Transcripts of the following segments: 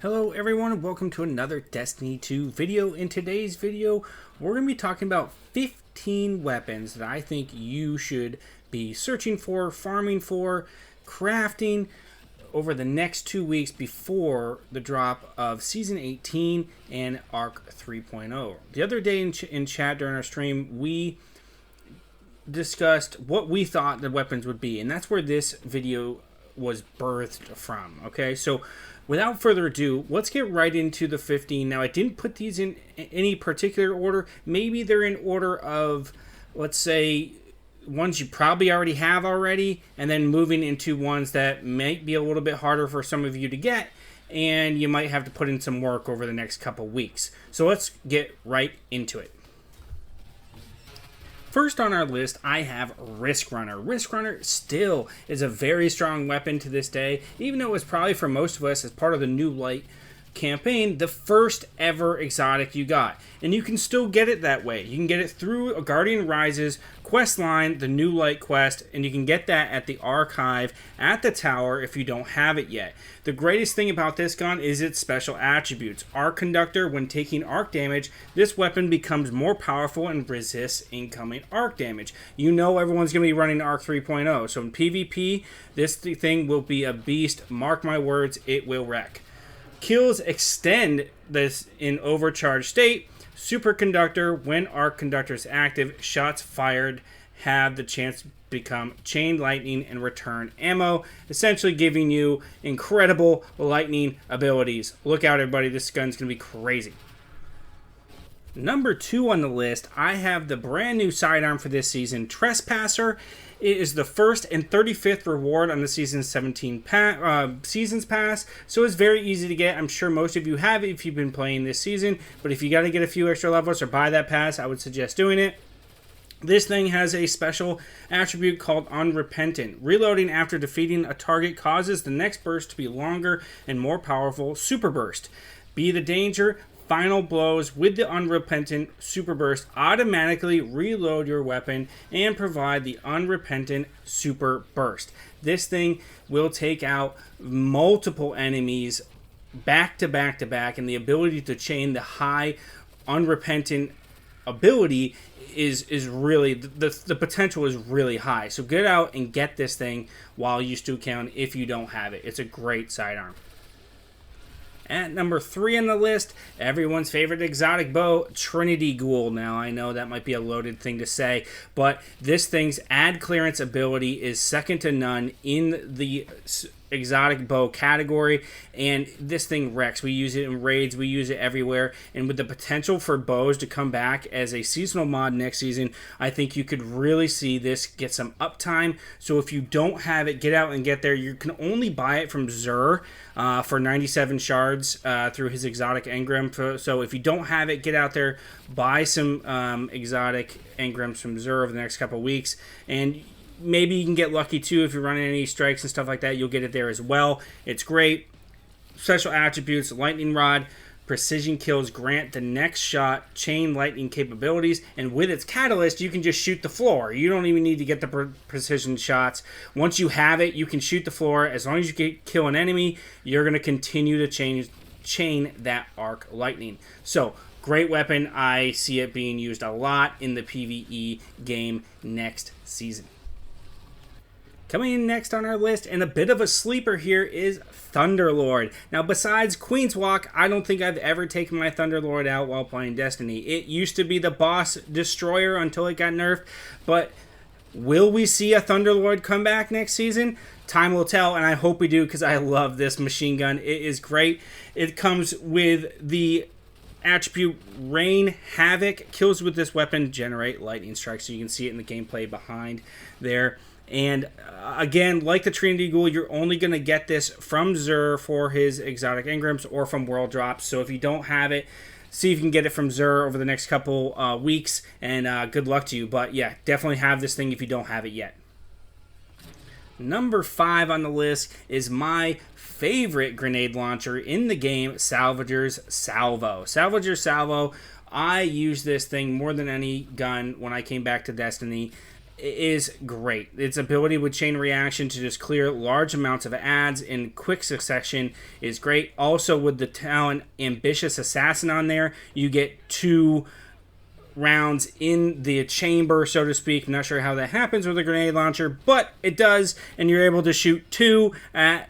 Hello everyone and welcome to another Destiny 2 video. In today's video, we're going to be talking about 15 weapons that I think you should be searching for, farming for, crafting over the next 2 weeks before the drop of Season 18 and Arc 3.0. The other day in chat during our stream, we discussed what we thought the weapons would be, and that's where this video was birthed from. Okay, so without further ado, let's get right into the 15. Now, I didn't put these in any particular order. Maybe they're in order of, let's say, ones you probably already have already, and then moving into ones that might be a little bit harder for some of you to get, and you might have to put in some work over the next couple weeks. So let's get right into it. First on our list, I have Risk Runner. Risk Runner still is a very strong weapon to this day, even though it was probably for most of us as part of the New Light campaign, the first ever exotic you got. And you can still get it that way. You can get it through a Guardian Rises quest line, the New Light quest, and you can get that at the archive at the tower if you don't have it yet. The greatest thing about this gun is its special attributes. Arc Conductor, when taking arc damage, this weapon becomes more powerful and resists incoming arc damage. You know everyone's going to be running Arc 3.0, so in PvP, this thing will be a beast. Mark my words, it will wreck. Kills extend this in overcharged state. Superconductor, when Arc Conductor is active, shots fired have the chance to become chain lightning and return ammo, essentially giving you incredible lightning abilities. Look out, everybody, this gun's going to be crazy. Number 2 on the list, I have the brand new sidearm for this season, Trespasser. It is the first and 35th reward on the Season 17 Seasons Pass, so it's very easy to get. I'm sure most of you have it if you've been playing this season, but if you got to get a few extra levels or buy that pass, I would suggest doing it. This thing has a special attribute called Unrepentant. Reloading after defeating a target causes the next burst to be longer and more powerful. Super Burst. Be the danger. Final blows with the Unrepentant Super Burst automatically reload your weapon and provide the Unrepentant Super Burst. This thing will take out multiple enemies back to back to back, and the ability to chain the high Unrepentant ability is really, the potential is really high. So get out and get this thing while you still can if you don't have it. It's a great sidearm. At number 3 on the list, everyone's favorite exotic bow, Trinity Ghoul. Now, I know that might be a loaded thing to say, but this thing's add clearance ability is second to none in the exotic bow category, and this thing wrecks. We use it in raids, we use it everywhere, and with the potential for bows to come back as a seasonal mod next season, I think you could really see this get some uptime. So if you don't have it, get out and get there. You can only buy it from Xur for 97 shards through his exotic engram. So if you don't have it, get out there, buy some exotic engrams from Xur over the next couple weeks, and maybe you can get lucky too if you're running any strikes and stuff like that. You'll get it there as well. It's great. Special attributes, lightning rod, precision kills grant the next shot chain lightning capabilities, and with its catalyst you can just shoot the floor. You don't even need to get the precision shots. Once you have it, you can shoot the floor. As long as you kill an enemy, you're going to continue to chain that arc lightning. So great weapon. I see it being used a lot in the PvE game next season. Coming in next on our list, and a bit of a sleeper here, is Thunderlord. Now, besides Queen's Walk, I don't think I've ever taken my Thunderlord out while playing Destiny. It used to be the boss destroyer until it got nerfed, but will we see a Thunderlord come back next season? Time will tell, and I hope we do, because I love this machine gun. It is great. It comes with the attribute Rain Havoc. Kills with this weapon generate lightning strikes, so you can see it in the gameplay behind there. And again, like the Trinity Ghoul, you're only going to get this from Xur for his exotic engrams or from world drops. So if you don't have it, see if you can get it from Xur over the next couple weeks, and good luck to you. But yeah, definitely have this thing if you don't have it yet. Number 5 on the list is my favorite grenade launcher in the game, Salvager's Salvo. Salvager's Salvo, I use this thing more than any gun when I came back to Destiny. is great. Its ability with chain reaction to just clear large amounts of adds in quick succession is great. Also, with the talent Ambitious Assassin on there, you get 2 rounds in the chamber, so to speak. I'm not sure how that happens with a grenade launcher, but it does, and you're able to shoot 2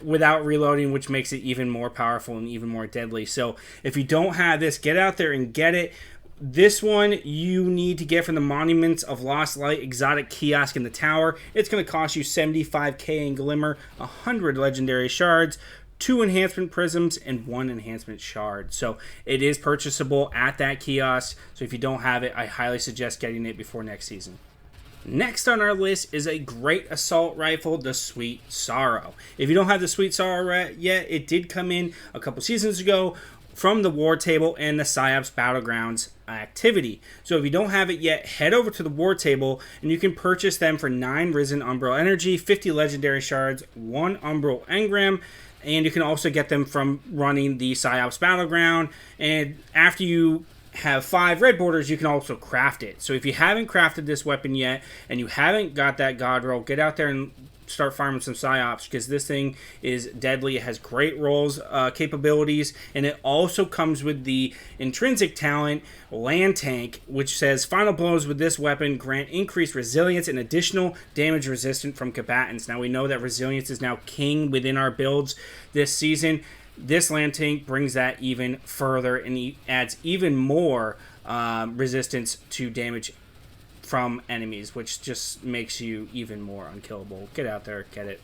without reloading, which makes it even more powerful and even more deadly. So if you don't have this, get out there and get it. This one you need to get from the Monuments of Lost Light exotic kiosk in the tower. It's going to cost you 75k in Glimmer, 100 legendary shards, 2 enhancement prisms, and 1 enhancement shard. So it is purchasable at that kiosk. So if you don't have it, I highly suggest getting it before next season. Next on our list is a great assault rifle, the Sweet Sorrow. If you don't have the Sweet Sorrow yet, it did come in a couple seasons ago from the War Table and the PsyOps Battlegrounds activity. So if you don't have it yet, head over to the War Table and you can purchase them for 9 Risen Umbral Energy, 50 Legendary Shards, 1 Umbral Engram, and you can also get them from running the PsyOps Battleground. And after you have 5 red borders, you can also craft it. So if you haven't crafted this weapon yet and you haven't got that God roll, get out there and start farming some PsyOps, because this thing is deadly. It has great rolls capabilities, and it also comes with the intrinsic talent Land Tank, which says final blows with this weapon grant increased resilience and additional damage resistant from combatants. Now we know that resilience is now king within our builds this season. This Land Tank brings that even further, and he adds even more resistance to damage from enemies, which just makes you even more unkillable. Get out there, get it.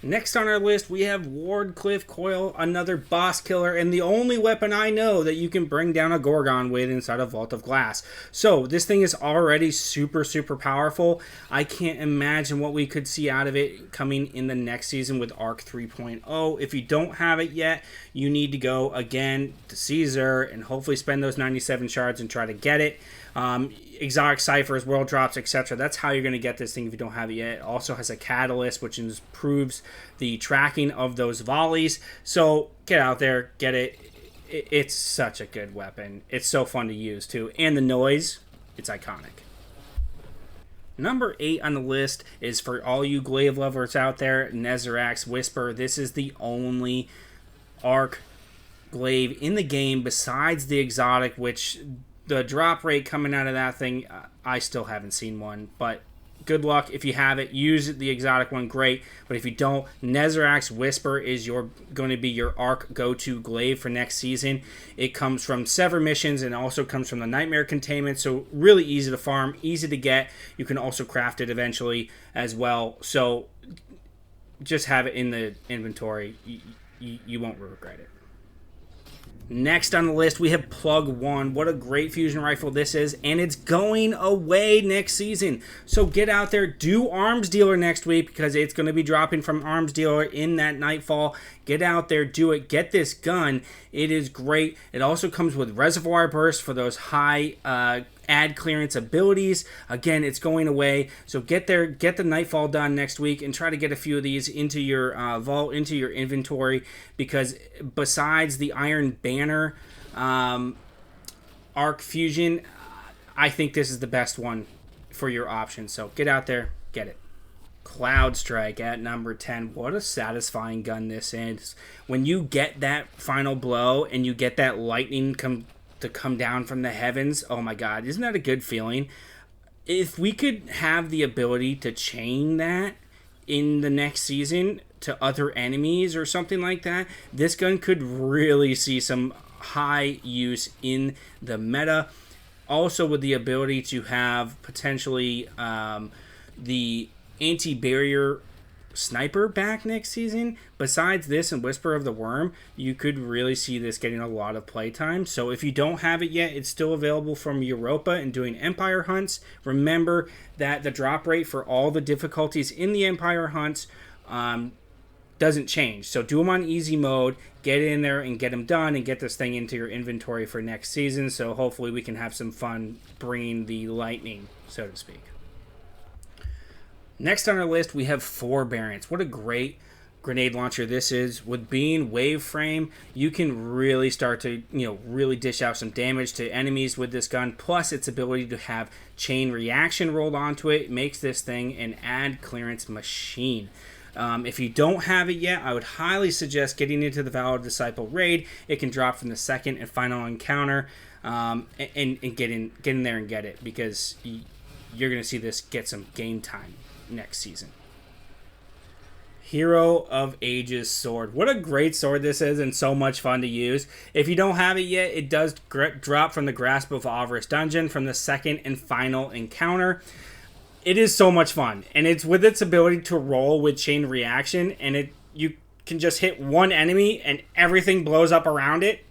Next on our list, we have Wardcliff Coil, another boss killer, and the only weapon I know that you can bring down a Gorgon with inside a Vault of Glass. So this thing is already super, super powerful. I can't imagine what we could see out of it coming in the next season with Arc 3.0. If you don't have it yet, you need to go again to Caesar and hopefully spend those 97 shards and try to get it. Exotic ciphers, world drops, etc. That's how you're going to get this thing if you don't have it yet. It also has a catalyst, which improves the tracking of those volleys. So get out there, get it. It's such a good weapon. It's so fun to use too. And the noise, it's iconic. Number 8 on the list is for all you glaive lovers out there, Nezrax Whisper. This is the only arc glaive in the game besides the exotic, which the drop rate coming out of that thing, I still haven't seen one, but good luck. If you have it, use the exotic one, great. But if you don't, Nezrax Whisper is going to be your arc go-to glaive for next season. It comes from Sever missions and also comes from the Nightmare Containment, so really easy to farm, easy to get. You can also craft it eventually as well, so just have it in the inventory. You won't regret it. Next on the list, we have Plug 1. What a great fusion rifle this is, and it's going away next season. So get out there, do Arms Dealer next week, because it's going to be dropping from Arms Dealer in that Nightfall. Get out there, do it, get this gun. It is great. It also comes with Reservoir Burst for those high ad clearance abilities. Again, it's going away, so get there, get the Nightfall done next week, and try to get a few of these into your vault, into your inventory, because besides the Iron Banner arc fusion, I think this is the best one for your options. So get out there, get it. Cloudstrike at number 10. What a satisfying gun this is. When you get that final blow and you get that lightning come down from the heavens, oh my god, isn't that a good feeling? If we could have the ability to chain that in the next season to other enemies or something like that, this gun could really see some high use in the meta. Also with the ability to have potentially the anti-barrier sniper back next season. Besides this and Whisper of the Worm, you could really see this getting a lot of playtime. So if you don't have it yet, it's still available from Europa and doing Empire hunts. Remember that the drop rate for all the difficulties in the Empire hunts doesn't change. So do them on easy mode, get in there and get them done, and get this thing into your inventory for next season. So hopefully we can have some fun bringing the lightning, so to speak. Next on our list, we have Forbearance. What a great grenade launcher this is. With being wave frame, you can really start to, really dish out some damage to enemies with this gun. Plus, its ability to have chain reaction rolled onto it makes this thing an ad clearance machine. If you don't have it yet, I would highly suggest getting into the Vow of Disciple raid. It can drop from the second and final encounter, and get in there and get it, because you're going to see this get some game time next season. Hero of Ages sword. What a great sword this is, and so much fun to use. If you don't have it yet, it does drop from the Grasp of Avarice dungeon from the second and final encounter. It is so much fun, and it's with its ability to roll with chain reaction, and you can just hit one enemy and everything blows up around it.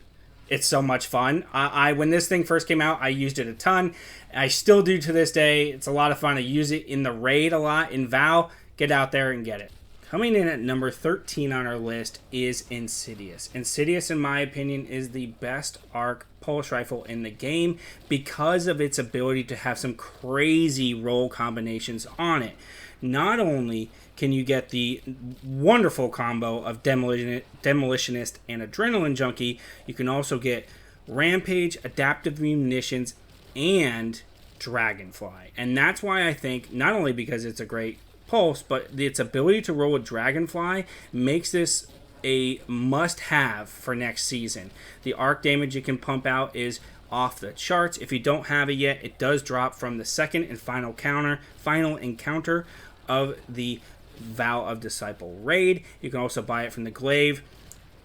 It's so much fun. When this thing first came out, I used it a ton. I still do to this day. It's a lot of fun. I use it in the raid a lot. In Vow, get out there and get it. Coming in at number 13 on our list is Insidious. Insidious, in my opinion, is the best ARC pulse rifle in the game because of its ability to have some crazy roll combinations on it. Not only can you get the wonderful combo of Demolitionist and Adrenaline Junkie, you can also get Rampage, Adaptive Munitions, and Dragonfly. And that's why I think, not only because it's a great pulse, but its ability to roll with Dragonfly makes this a must-have for next season. The arc damage you can pump out is off the charts. If you don't have it yet, it does drop from the second and final encounter of the Vow of Disciple raid. You can also buy it from the glaive,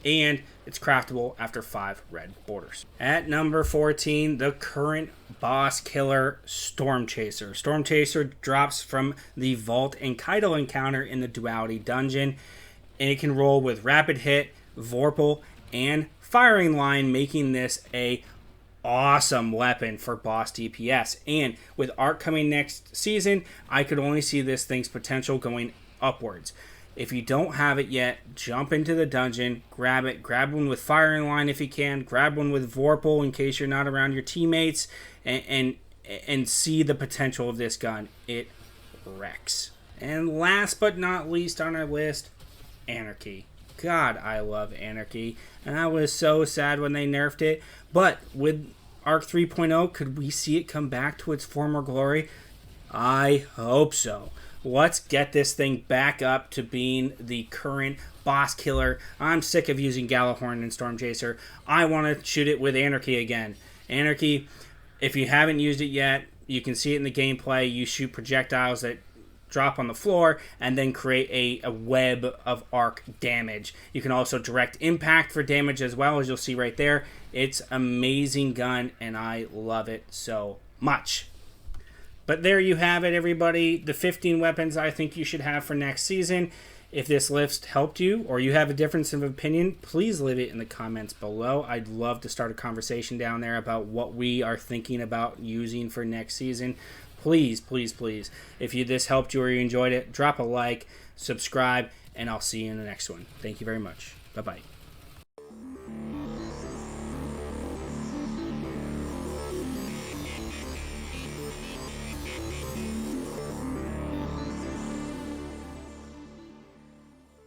and it's craftable after 5 red borders. At number 14, the current boss killer, Storm Chaser. Storm Chaser drops from the Vault and Kaido encounter in the Duality dungeon, and it can roll with Rapid Hit, Vorpal, and Firing Line, making this a awesome weapon for boss DPS. And with Arc coming next season, I could only see this thing's potential going upwards. If you don't have it yet, jump into the dungeon, grab it, grab one with Firing Line if you can, grab one with Vorpal in case you're not around your teammates, and see the potential of this gun. It wrecks. And last but not least on our list, Anarchy. God, I love Anarchy, and I was so sad when they nerfed it, but with Arc 3.0, could we see it come back to its former glory? I hope so. Let's get this thing back up to being the current boss killer. I'm sick of using Gallahorn and Storm Chaser. I want to shoot it with Anarchy again. Anarchy, if you haven't used it yet, you can see it in the gameplay. You shoot projectiles that drop on the floor and then create a web of arc damage. You can also direct impact for damage as well, as you'll see right there. It's an amazing gun, and I love it so much. But there you have it, everybody. The 15 weapons I think you should have for next season. If this list helped you, or you have a difference of opinion, please leave it in the comments below. I'd love to start a conversation down there about what we are thinking about using for next season. Please, please, please, if this helped you or you enjoyed it, drop a like, subscribe, and I'll see you in the next one. Thank you very much. Bye-bye.